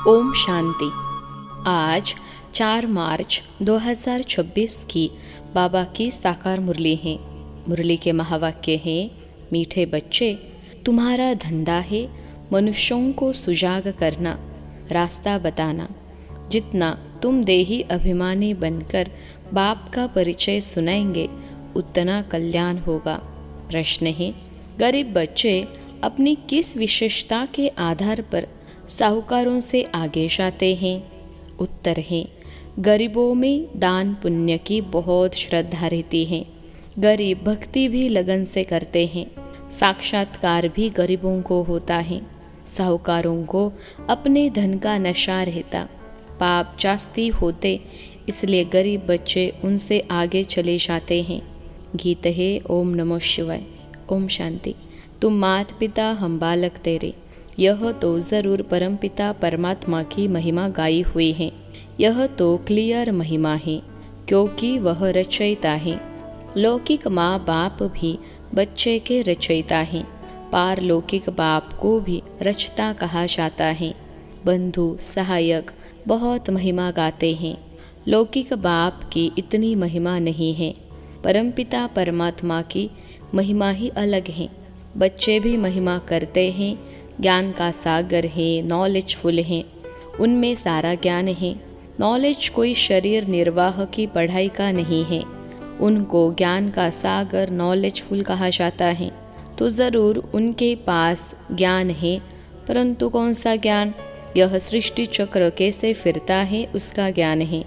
ओम शांति। आज 4 मार्च 2026 की बाबा की साकार मुरली है। मुरली के महावाक्य हैं, मीठे बच्चे, तुम्हारा धंधा है मनुष्यों को सुजाग करना, रास्ता बताना। जितना तुम देही अभिमानी बनकर बाप का परिचय सुनाएंगे उतना कल्याण होगा। प्रश्न है, गरीब बच्चे अपनी किस विशेषता के आधार पर साहूकारों से आगे जाते हैं? उत्तर है, गरीबों में दान पुण्य की बहुत श्रद्धा रहती है। गरीब भक्ति भी लगन से करते हैं। साक्षात्कार भी गरीबों को होता है। साहूकारों को अपने धन का नशा रहता, पाप जास्ती होते, इसलिए गरीब बच्चे उनसे आगे चले जाते हैं। गीत है ओम नमो शिवाय। ओम शांति। तुम मात पिता हम बालक तेरे, यह तो ज़रूर परमपिता परमात्मा की महिमा गाई हुई है। यह तो क्लियर महिमा है, क्योंकि वह रचयिता है। लौकिक माँ बाप भी बच्चे के रचयिता हैं। पारलौकिक बाप को भी रचता कहा जाता है। बंधु सहायक बहुत महिमा गाते हैं। लौकिक बाप की इतनी महिमा नहीं है। परमपिता परमात्मा की महिमा ही अलग है। बच्चे भी महिमा करते हैं। ज्ञान का सागर है, नॉलेजफुल है, उनमें सारा ज्ञान है। नॉलेज कोई शरीर निर्वाह की पढ़ाई का नहीं है। उनको ज्ञान का सागर नॉलेजफुल कहा जाता है। तो ज़रूर उनके पास ज्ञान है, परंतु कौन सा ज्ञान? यह सृष्टि चक्र कैसे फिरता है उसका ज्ञान है।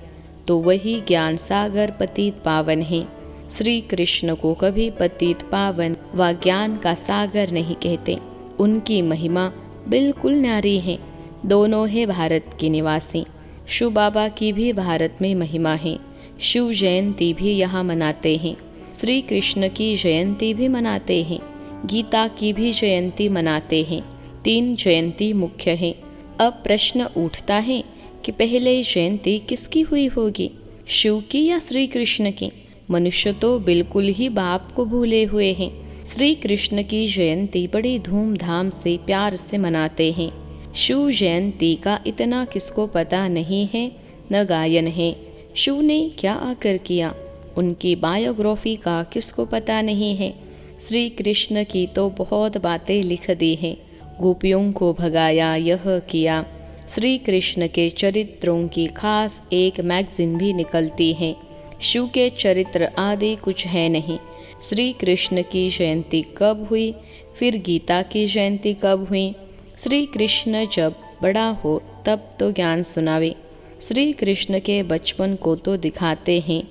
तो वही ज्ञान सागर पतित पावन है। श्री कृष्ण को कभी पतित पावन व ज्ञान का सागर नहीं कहते। उनकी महिमा बिल्कुल न्यारी है। दोनों है भारत के निवासी। शिव बाबा की भी भारत में महिमा है। शिव जयंती भी यहाँ मनाते हैं। श्री कृष्ण की जयंती भी मनाते हैं। गीता की भी जयंती मनाते हैं। 3 जयंती मुख्य है। अब प्रश्न उठता है कि पहले जयंती किसकी हुई होगी, शिव की या श्री कृष्ण की? मनुष्य तो बिल्कुल ही बाप को भूले हुए हैं। श्री कृष्ण की जयंती बड़ी धूमधाम से प्यार से मनाते हैं। शिव जयंती का इतना किसको पता नहीं है, न गायन है। शिव ने क्या आकर किया, उनकी बायोग्राफी का किसको पता नहीं है। श्री कृष्ण की तो बहुत बातें लिख दी हैं। गोपियों को भगाया, यह किया। श्री कृष्ण के चरित्रों की खास एक मैगजीन भी निकलती है। शिव के चरित्र आदि कुछ है नहीं। श्री कृष्ण की जयंती कब हुई, फिर गीता की जयंती कब हुई? श्री कृष्ण जब बड़ा हो तब तो ज्ञान सुनावे। श्री कृष्ण के बचपन को तो दिखाते हैं,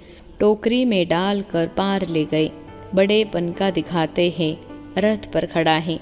टोकरी में डालकर पार ले गए। बड़ेपन का दिखाते हैं, रथ पर खड़ा है,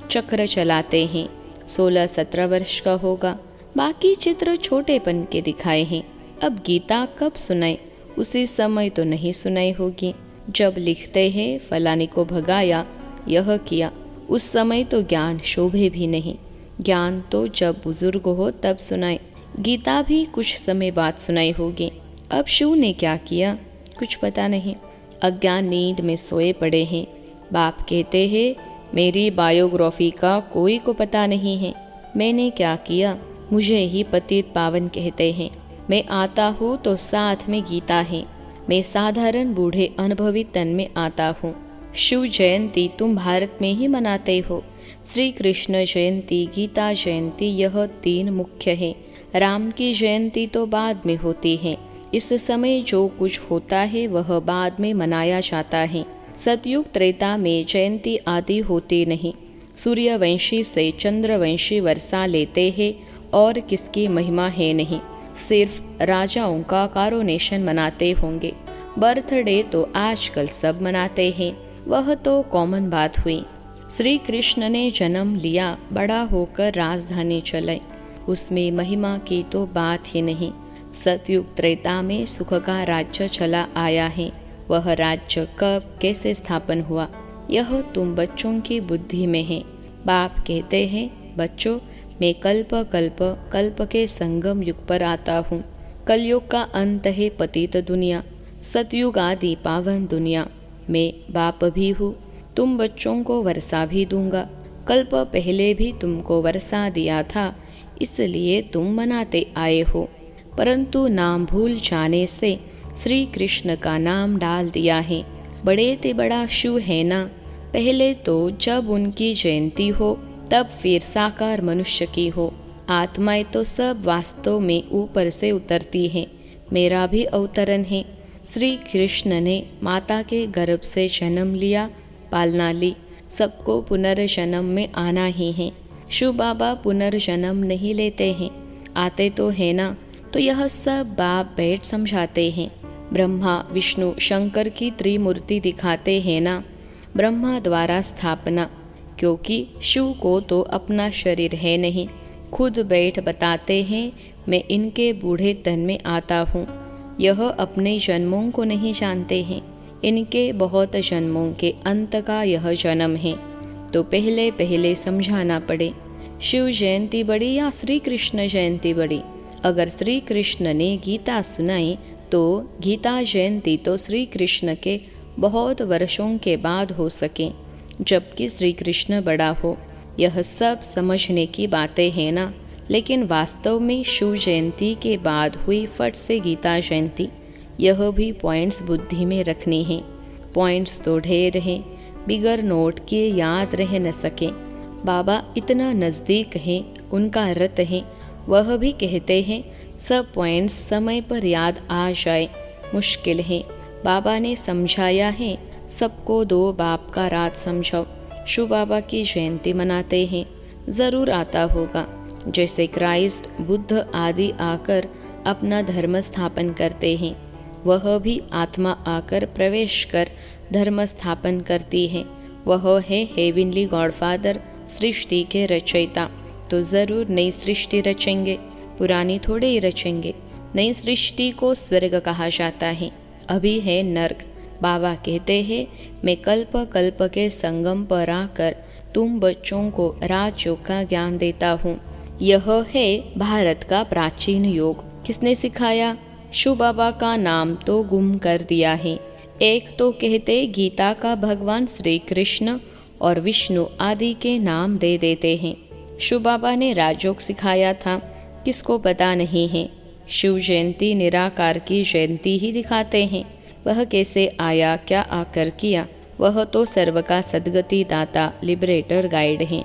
चक्र चलाते हैं। 16-17 वर्ष का होगा। बाकी चित्र छोटेपन के दिखाए हैं। अब गीता कब सुनाए? उसी समय तो नहीं सुनाई होगी जब लिखते हैं फलानी को भगाया, यह किया। उस समय तो ज्ञान शोभे भी नहीं। ज्ञान तो जब बुजुर्ग हो तब सुनाए। गीता भी कुछ समय बाद सुनाई होगी। अब शिव ने क्या किया कुछ पता नहीं। अज्ञान नींद में सोए पड़े हैं। बाप कहते हैं, मेरी बायोग्राफी का कोई को पता नहीं है। मैंने क्या किया, मुझे ही पतित पावन कहते हैं। मैं आता हूँ तो साथ में गीता है। मैं साधारण बूढ़े अनुभवी तन में आता हूँ। शिव जयंती तुम भारत में ही मनाते हो। श्री कृष्ण जयंती, गीता जयंती, यह 3 मुख्य है। राम की जयंती तो बाद में होती है। इस समय जो कुछ होता है वह बाद में मनाया जाता है। सतयुग त्रेता में जयंती आदि होती नहीं। सूर्यवंशी से चंद्रवंशी वर्षा लेते हैं और किसकी महिमा है नहीं। सिर्फ राजाओं का कारोनेशन मनाते होंगे। बर्थडे तो आजकल सब मनाते हैं, वह तो कॉमन बात हुई। श्री कृष्ण ने जन्म लिया, बड़ा होकर राजधानी चले, उसमें महिमा की तो बात ही नहीं। सतयुग त्रेता में सुख का राज्य चला आया है। वह राज्य कब कैसे स्थापन हुआ, यह तुम बच्चों की बुद्धि में है। बाप कहते हैं, बच्चों, मैं कल्प कल्प कल्प के संगम युग पर आता हूँ। कलयुग का अंत है पतित दुनिया, सतयुग आदि पावन दुनिया। मैं बाप भी हूँ, तुम बच्चों को वर्षा भी दूंगा। कल्प पहले भी तुमको वर्षा दिया था, इसलिए तुम मनाते आए हो, परंतु नाम भूल जाने से श्री कृष्ण का नाम डाल दिया है। बड़े ते बड़ा शिव है ना। पहले तो जब उनकी जयंती हो तब फिर साकार मनुष्य की हो। आत्माएं तो सब वास्तव में ऊपर से उतरती हैं। मेरा भी अवतरण है। श्री कृष्ण ने माता के गर्भ से जन्म लिया, पालना ली। सबको पुनर्जन्म में आना ही है। शिव बाबा पुनर्जन्म नहीं लेते हैं, आते तो है ना। तो यह सब बाप बैठ समझाते हैं। ब्रह्मा विष्णु शंकर की त्रिमूर्ति दिखाते हैं ना। ब्रह्मा द्वारा स्थापना, क्योंकि शिव को तो अपना शरीर है नहीं। खुद बैठ बताते हैं, मैं इनके बूढ़े तन में आता हूँ। यह अपने जन्मों को नहीं जानते हैं। इनके बहुत जन्मों के अंत का यह जन्म है। तो पहले पहले समझाना पड़े, शिव जयंती बड़ी या श्री कृष्ण जयंती बड़ी। अगर श्री कृष्ण ने गीता सुनाई तो गीता जयंती तो श्री कृष्ण के बहुत वर्षों के बाद हो सके, जबकि श्री कृष्ण बड़ा हो। यह सब समझने की बातें हैं ना। लेकिन वास्तव में शिव जयंती के बाद हुई फट से गीता जयंती, यह भी पॉइंट्स बुद्धि में रखनी है। पॉइंट्स तो ढेर हैं, बिगर नोट किए याद रह न सके। बाबा इतना नज़दीक हैं, उनका रत है। वह भी कहते हैं सब पॉइंट्स समय पर याद आ जाए, मुश्किल है। बाबा ने समझाया है, सबको दो बाप का रात समझाओ। शिव बाबा की जयंती मनाते हैं, ज़रूर आता होगा। जैसे क्राइस्ट बुद्ध आदि आकर अपना धर्म स्थापन करते हैं, वह भी आत्मा आकर प्रवेश कर धर्म स्थापन करती है। वह है हेवनली गॉडफादर, सृष्टि के रचयिता। तो ज़रूर नई सृष्टि रचेंगे, पुरानी थोड़े ही रचेंगे। नई सृष्टि को स्वर्ग कहा जाता है, अभी है नर्क। बाबा कहते हैं, मैं कल्प कल्प के संगम पर आकर तुम बच्चों को राजयोग का ज्ञान देता हूँ। यह है भारत का प्राचीन योग। किसने सिखाया? शिव बाबा का नाम तो गुम कर दिया है। एक तो कहते गीता का भगवान श्री कृष्ण और विष्णु आदि के नाम दे देते हैं। शिव बाबा ने राजयोग सिखाया था, किसको पता नहीं है। शिव जयंती निराकार की जयंती ही दिखाते हैं। वह कैसे आया, क्या आकर किया, वह तो सर्व का सद्गति दाता लिबरेटर गाइड हैं।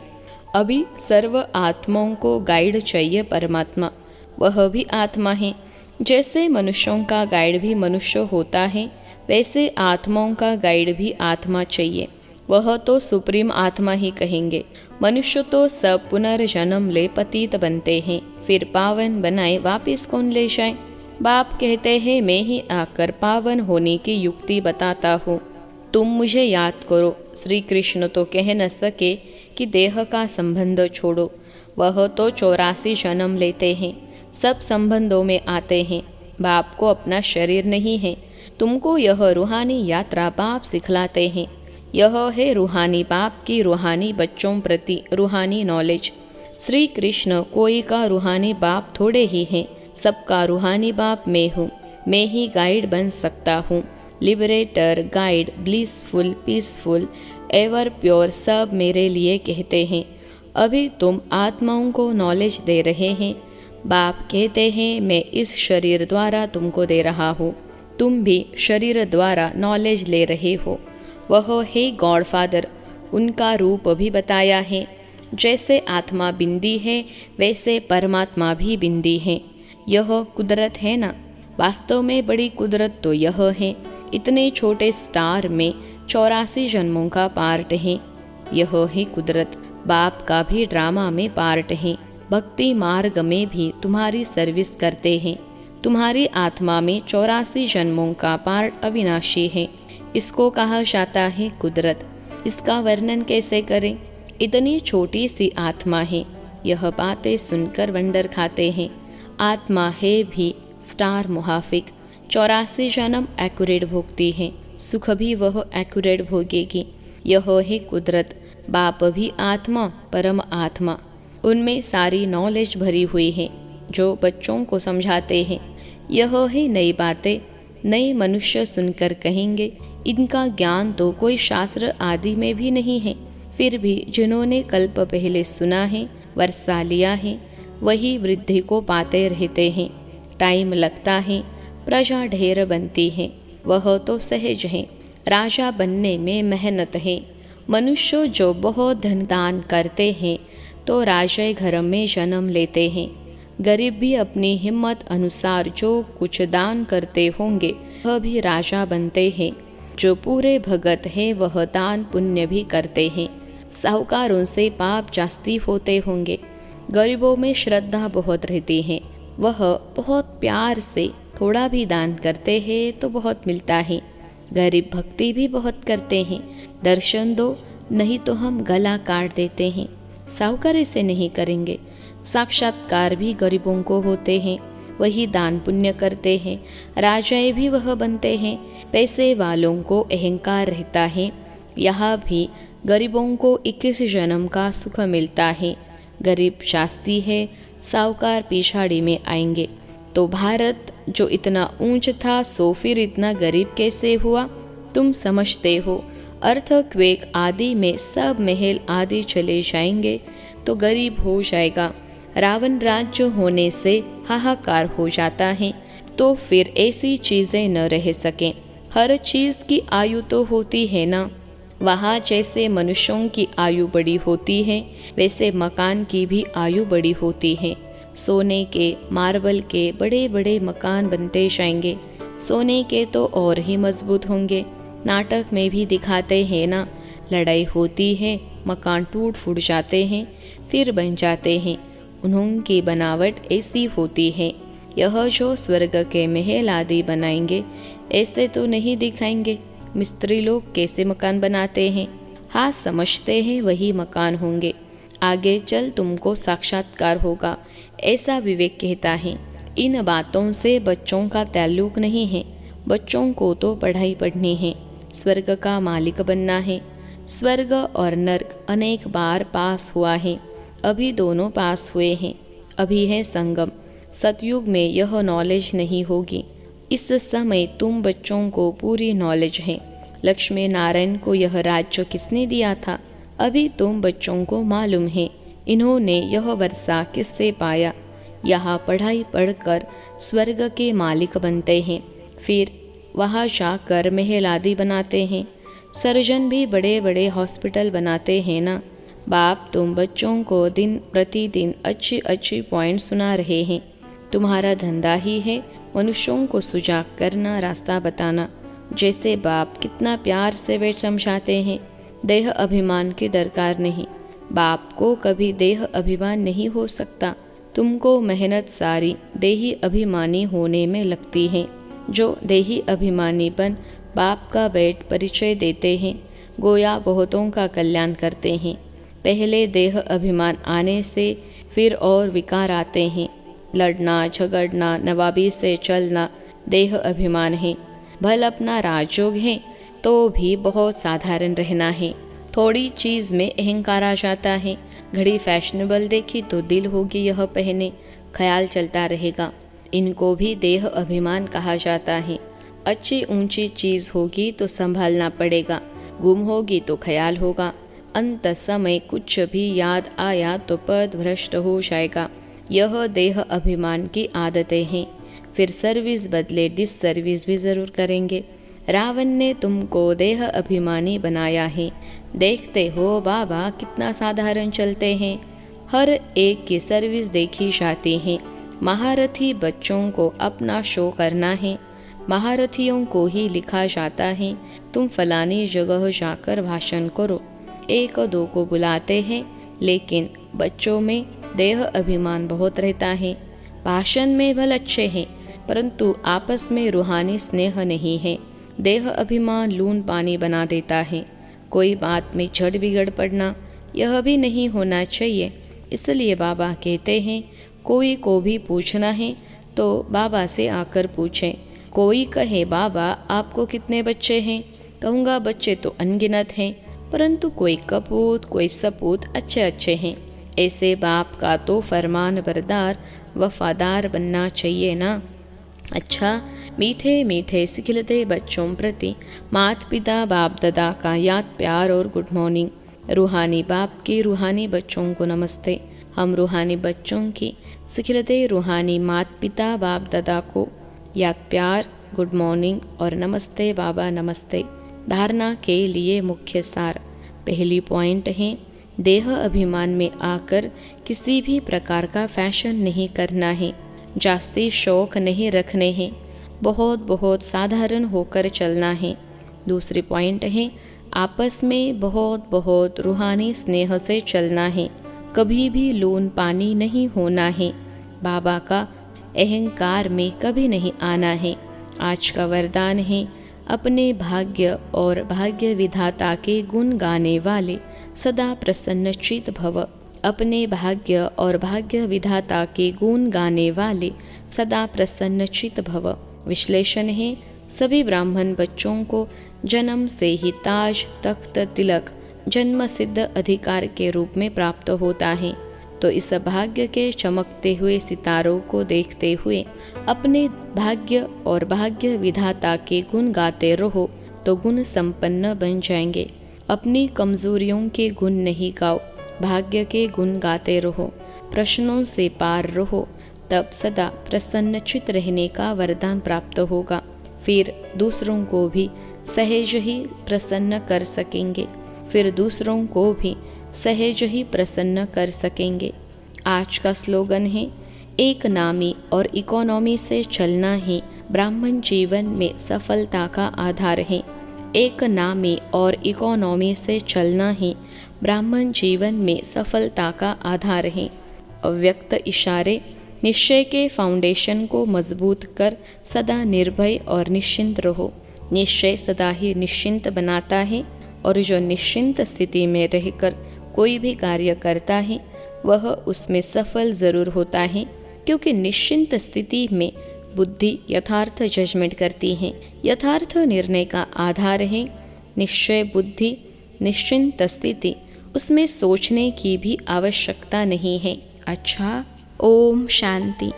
अभी सर्व आत्माओं को गाइड चाहिए परमात्मा, वह भी आत्मा है। जैसे मनुष्यों का गाइड भी मनुष्य होता है, वैसे आत्माओं का गाइड भी आत्मा चाहिए। वह तो सुप्रीम आत्मा ही कहेंगे। मनुष्य तो सब पुनर्जन्म ले पतित बनते हैं, फिर पावन बनाए वापिस कौन ले जाए। बाप कहते हैं, मैं ही आकर पावन होने की युक्ति बताता हूँ, तुम मुझे याद करो। श्री कृष्ण तो कह न सके कि देह का संबंध छोड़ो, वह तो 84 जन्म लेते हैं, सब संबंधों में आते हैं। बाप को अपना शरीर नहीं है। तुमको यह रूहानी यात्रा बाप सिखलाते हैं। यह है रूहानी बाप की रूहानी बच्चों प्रति रूहानी नॉलेज। श्री कृष्ण कोई का रूहानी बाप थोड़े ही हैं, सबका रूहानी बाप मैं हूँ। मैं ही गाइड बन सकता हूँ। Liberator, guide, blissful, peaceful, ever pure, सब मेरे लिए कहते हैं। अभी तुम आत्माओं को नॉलेज दे रहे हैं। बाप कहते हैं, मैं इस शरीर द्वारा तुमको दे रहा हूँ, तुम भी शरीर द्वारा नॉलेज ले रहे हो। वह है गॉड फादर, उनका रूप भी बताया है। जैसे आत्मा बिंदी है, वैसे परमात्मा भी बिंदी है। यह कुदरत है ना। वास्तव में बड़ी कुदरत तो यह है, इतने छोटे स्टार में 84 जन्मों का पार्ट है। यह है कुदरत। बाप का भी ड्रामा में पार्ट है। भक्ति मार्ग में भी तुम्हारी सर्विस करते हैं। तुम्हारी आत्मा में 84 जन्मों का पार्ट अविनाशी है। इसको कहा जाता है कुदरत। इसका वर्णन कैसे करें? इतनी छोटी सी आत्मा है। यह बातें सुनकर वंडर खाते हैं। आत्मा है भी स्टार मुहाफिक। 84 जन्म एक्यूरेट भोगती है, सुख भी वह एक्यूरेट भोगेगी। यह है कुदरत। बाप भी आत्मा, परम आत्मा, उनमें सारी नॉलेज भरी हुई है, जो बच्चों को समझाते हैं। यह है नई बातें। नए मनुष्य सुनकर कहेंगे, इनका ज्ञान तो कोई शास्त्र आदि में भी नहीं है। फिर भी जिन्होंने कल्प पहले सुना है, वर्षा लिया है, वही वृद्धि को पाते रहते हैं। टाइम लगता है, प्रजा ढेर बनती है, वह तो सहज है। राजा बनने में मेहनत है। मनुष्य जो बहुत धन दान करते हैं तो राजा घर में जन्म लेते हैं। गरीब भी अपनी हिम्मत अनुसार जो कुछ दान करते होंगे वह भी राजा बनते हैं। जो पूरे भगत हैं वह दान पुण्य भी करते हैं। साहूकारों से पाप जास्ती होते होंगे। गरीबों में श्रद्धा बहुत रहती है, वह बहुत प्यार से थोड़ा भी दान करते हैं तो बहुत मिलता है। गरीब भक्ति भी बहुत करते हैं। दर्शन दो नहीं तो हम गला काट देते हैं। साहूकार ऐसे नहीं करेंगे। साक्षात्कार भी गरीबों को होते हैं, वही दान पुण्य करते हैं। राजाएं भी वह बनते हैं। पैसे वालों को अहंकार रहता है, यहाँ भी गरीबों को 21 जन्म का सुख मिलता है। गरीब शास्ती है, साहूकार पिछाड़ी में आएंगे। तो भारत जो इतना ऊंच था सो फिर इतना गरीब कैसे हुआ? तुम समझते हो, अर्थक्वेक आदि में सब महल आदि चले जाएंगे तो गरीब हो जाएगा। रावण राज्य होने से हाहाकार हो जाता है, तो फिर ऐसी चीजें न रह सकें। हर चीज की आयु तो होती है ना। वहाँ जैसे मनुष्यों की आयु बड़ी होती है वैसे मकान की भी आयु बड़ी होती है। सोने के मार्बल के बड़े बड़े मकान बनते जाएंगे, सोने के तो और ही मजबूत होंगे। नाटक में भी दिखाते हैं ना, लड़ाई होती है, मकान टूट फूट जाते हैं फिर बन जाते हैं। उन्होंने बनावट ऐसी होती है। यह जो स्वर्ग के महल आदि बनाएंगे ऐसे तो नहीं दिखाएंगे। मिस्त्री लोग कैसे मकान बनाते हैं, हाँ समझते हैं वही मकान होंगे। आगे चल तुमको साक्षात्कार होगा, ऐसा विवेक कहता है। इन बातों से बच्चों का ताल्लुक नहीं है। बच्चों को तो पढ़ाई पढ़नी है, स्वर्ग का मालिक बनना है। स्वर्ग और नर्क अनेक बार पास हुआ है, अभी दोनों पास हुए हैं। अभी है संगम। सतयुग में यह नॉलेज नहीं होगी। इस समय तुम बच्चों को पूरी नॉलेज है। लक्ष्मी नारायण को यह राज्य किसने दिया था, अभी तुम बच्चों को मालूम है। इन्होंने यह वर्षा किससे पाया? यहाँ पढ़ाई पढ़कर स्वर्ग के मालिक बनते हैं, फिर वहाँ जाकर महल आदि बनाते हैं। सर्जन भी बड़े बड़े हॉस्पिटल बनाते हैं ना। बाप तुम बच्चों को दिन प्रतिदिन अच्छी अच्छी पॉइंट सुना रहे हैं। तुम्हारा धंधा ही है मनुष्यों को सुजाग करना, रास्ता बताना। जैसे बाप कितना प्यार से वे समझाते हैं। देह अभिमान की दरकार नहीं। बाप को कभी देह अभिमान नहीं हो सकता। तुमको मेहनत सारी देही अभिमानी होने में लगती है। जो देही अभिमानी बन बाप का बैठ परिचय देते हैं, गोया बहुतों का कल्याण करते हैं। पहले देह अभिमान आने से फिर और विकार आते हैं। लड़ना झगड़ना, नवाबी से चलना देह अभिमान है। भल अपना राजयोग है तो भी बहुत साधारण रहना है। थोड़ी चीज में अहंकार आ जाता है। घड़ी फैशनेबल देखी तो दिल होगी यह पहने, ख्याल चलता रहेगा। इनको भी देह अभिमान कहा जाता है। अच्छी ऊंची चीज होगी तो संभालना पड़ेगा, गुम होगी तो ख्याल होगा। अंत समय कुछ भी याद आया तो पद भ्रष्ट हो जाएगा। यह देह अभिमान की आदतें हैं। फिर सर्विस बदले डिस सर्विस भी जरूर करेंगे। रावण ने तुमको देह अभिमानी बनाया है। देखते हो बाबा कितना साधारण चलते हैं। हर एक की सर्विस देखी जाती है। महारथी बच्चों को अपना शो करना है। महारथियों को ही लिखा जाता है, तुम फलानी जगह जाकर भाषण करो। एक दो को बुलाते हैं, लेकिन बच्चों में देह अभिमान बहुत रहता है। भाषण में भले अच्छे हैं, परंतु आपस में रूहानी स्नेह नहीं है। देह अभिमान लून पानी बना देता है। कोई बात में झड़ बिगड़ पड़ना यह भी नहीं होना चाहिए। इसलिए बाबा कहते हैं कोई को भी पूछना है तो बाबा से आकर पूछें। कोई कहे बाबा आपको कितने बच्चे हैं, कहूँगा बच्चे तो अनगिनत हैं, परंतु कोई कपूत कोई सपूत अच्छे अच्छे हैं। ऐसे बाप का तो फरमान बरदार वफादार बनना चाहिए ना। अच्छा, मीठे मीठे सिखिलते बच्चों प्रति माता पिता बाप दादा का याद प्यार और गुड मॉर्निंग। रूहानी बाप की रूहानी बच्चों को नमस्ते। हम रूहानी बच्चों की सिखिलते रूहानी माता पिता बाप दादा को याद प्यार, गुड मॉर्निंग और नमस्ते बाबा नमस्ते। धारणा के लिए मुख्य सार। पहली पॉइंट है, देह अभिमान में आकर किसी भी प्रकार का फैशन नहीं करना है, जास्ती शौक नहीं रखने हैं, बहुत बहुत साधारण होकर चलना है। दूसरी पॉइंट है, आपस में बहुत बहुत रूहानी स्नेह से चलना है, कभी भी लोन पानी नहीं होना है, बाबा का अहंकार में कभी नहीं आना है। आज का वरदान है, अपने भाग्य और भाग्य विधाता के गुण गाने वाले सदा प्रसन्नचित भव। अपने भाग्य और भाग्य विधाता के गुण गाने वाले सदा प्रसन्नचित भव। विश्लेषण है, सभी ब्राह्मण बच्चों को जन्म से ही ताज, तख्त, तिलक जन्म सिद्ध अधिकार के रूप में प्राप्त होता है। तो इस भाग्य के चमकते हुए सितारों को देखते हुए अपने भाग्य और भाग्य विधाता के गुण गाते रहो तो गुण संपन्न बन जाएंगे। अपनी कमजोरियों के गुण नहीं गाओ, भाग्य के गुण गाते रहो, प्रश्नों से पार रहो, तब सदा प्रसन्नचित रहने का वरदान प्राप्त होगा। फिर दूसरों को भी सहज ही प्रसन्न कर सकेंगे, फिर दूसरों को भी सहज ही प्रसन्न कर सकेंगे। आज का स्लोगन है, एक नामी और इकोनॉमी से चलना ही ब्राह्मण जीवन में सफलता का आधार है। एक नामी और इकोनॉमी से चलना ही ब्राह्मण जीवन में सफलता का आधार है। अव्यक्त इशारे, निश्चय के फाउंडेशन को मजबूत कर सदा निर्भय और निश्चिंत रहो। निश्चय सदा ही निश्चिंत बनाता है और जो निश्चिंत स्थिति में रहकर कोई भी कार्य करता है वह उसमें सफल जरूर होता है, क्योंकि निश्चिंत स्थिति में बुद्धि यथार्थ जजमेंट करती है। यथार्थ निर्णय का आधार है निश्चय बुद्धि, निश्चिंत स्थिति, उसमें सोचने की भी आवश्यकता नहीं है। अच्छा, ओम शांति।